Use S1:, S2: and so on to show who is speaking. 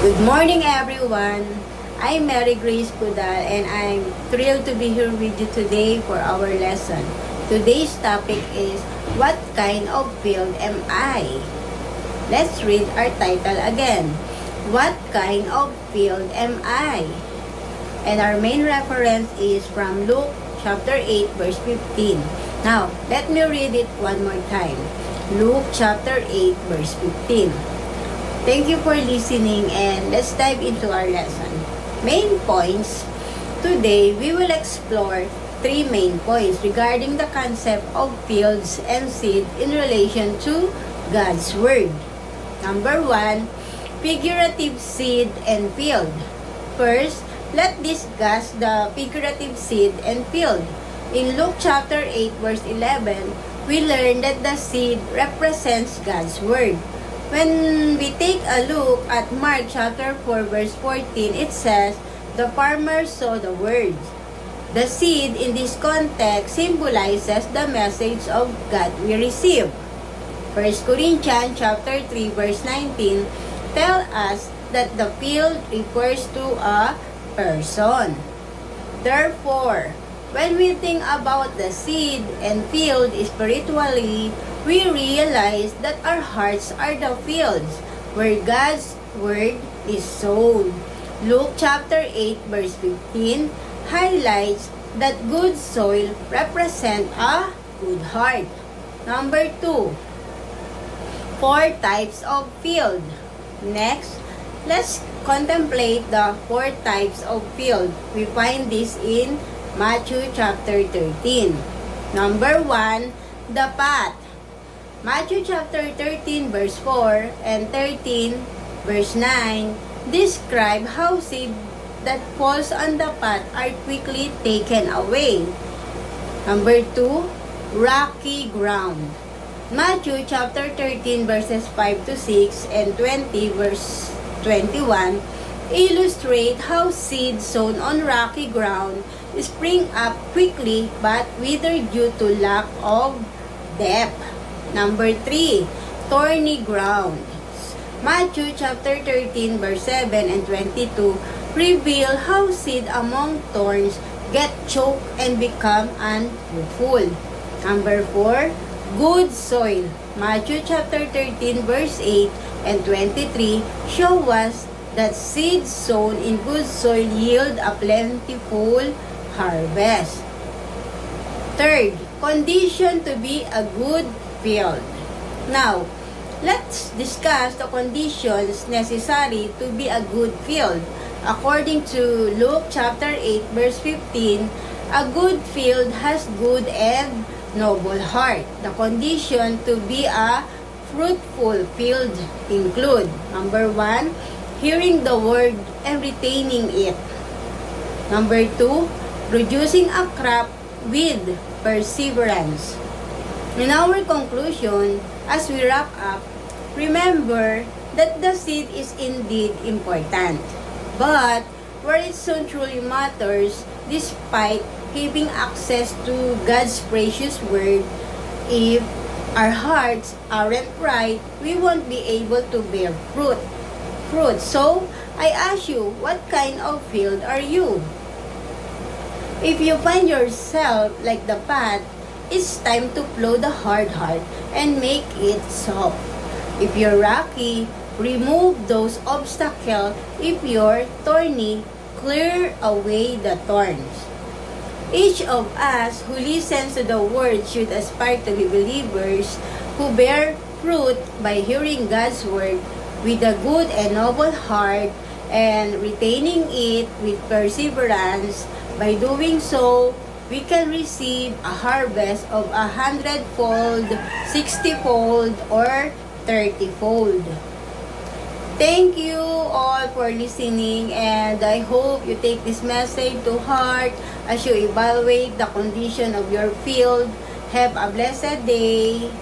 S1: Good morning, everyone. I'm Mary Grace Kudal and I'm thrilled to be here with you today for our lesson. Today's topic is, what kind of field am I? Let's read our title again. What kind of field am I? And our main reference is from Luke chapter 8 verse 15. Now, let me read it one more time. Luke chapter 8 verse 15. Thank you for listening and let's dive into our lesson. Main points. Today, we will explore three main points regarding the concept of fields and seed in relation to God's Word. Number 1, figurative seed and field. First, let's discuss the figurative seed and field. In Luke chapter 8 verse 11, we learn that the seed represents God's Word. When we take a look at Mark chapter 4 verse 14, it says, the farmer saw the words. The seed in this context symbolizes the message of God we receive. 1 Corinthians chapter 3 verse 19 tell us that the field refers to a person. Therefore, when we think about the seed and field spiritually, we realize that our hearts are the fields where God's Word is sown. Luke chapter 8 verse 15 highlights that good soil represents a good heart. Number 2, 4 types of field. Next, let's contemplate the 4 types of field. We find this in Matthew chapter 13. Number 1, the path. Matthew chapter 13 verse 4 and 13 verse 9 describe how seed that falls on the path are quickly taken away. Number 2, rocky ground. Matthew chapter 13 verses 5 to 6 and 20 verse 21 illustrate how seed sown on rocky ground spring up quickly but wither due to lack of depth. Number 3, thorny ground. Matthew chapter 13 verse 7 and 22 reveal how seed among thorns get choked and become unfruitful. Number 4, good soil. Matthew chapter 13 verse 8 and 23 show us that seeds sown in good soil yield a plentiful harvest. Third, condition to be a good field. Now, let's discuss the conditions necessary to be a good field. According to Luke chapter 8 verse 15, a good field has good and noble heart. The condition to be a fruitful field include, number 1, hearing the word and retaining it. Number 2, producing a crop with perseverance. In our conclusion, as we wrap up, remember that the seed is indeed important. But where it so truly matters, despite having access to God's precious Word, if our hearts aren't right, we won't be able to bear fruit. So, I ask you, what kind of field are you? If you find yourself like the path, it's time to plow the hard heart and make it soft. If you're rocky, remove those obstacles. If you're thorny, clear away the thorns. Each of us who listens to the word should aspire to be believers who bear fruit by hearing God's word with a good and noble heart and retaining it with perseverance. By doing so, we can receive a harvest of 100-fold, 60-fold, or 30-fold. Thank you all for listening, and I hope you take this message to heart as you evaluate the condition of your field. Have a blessed day.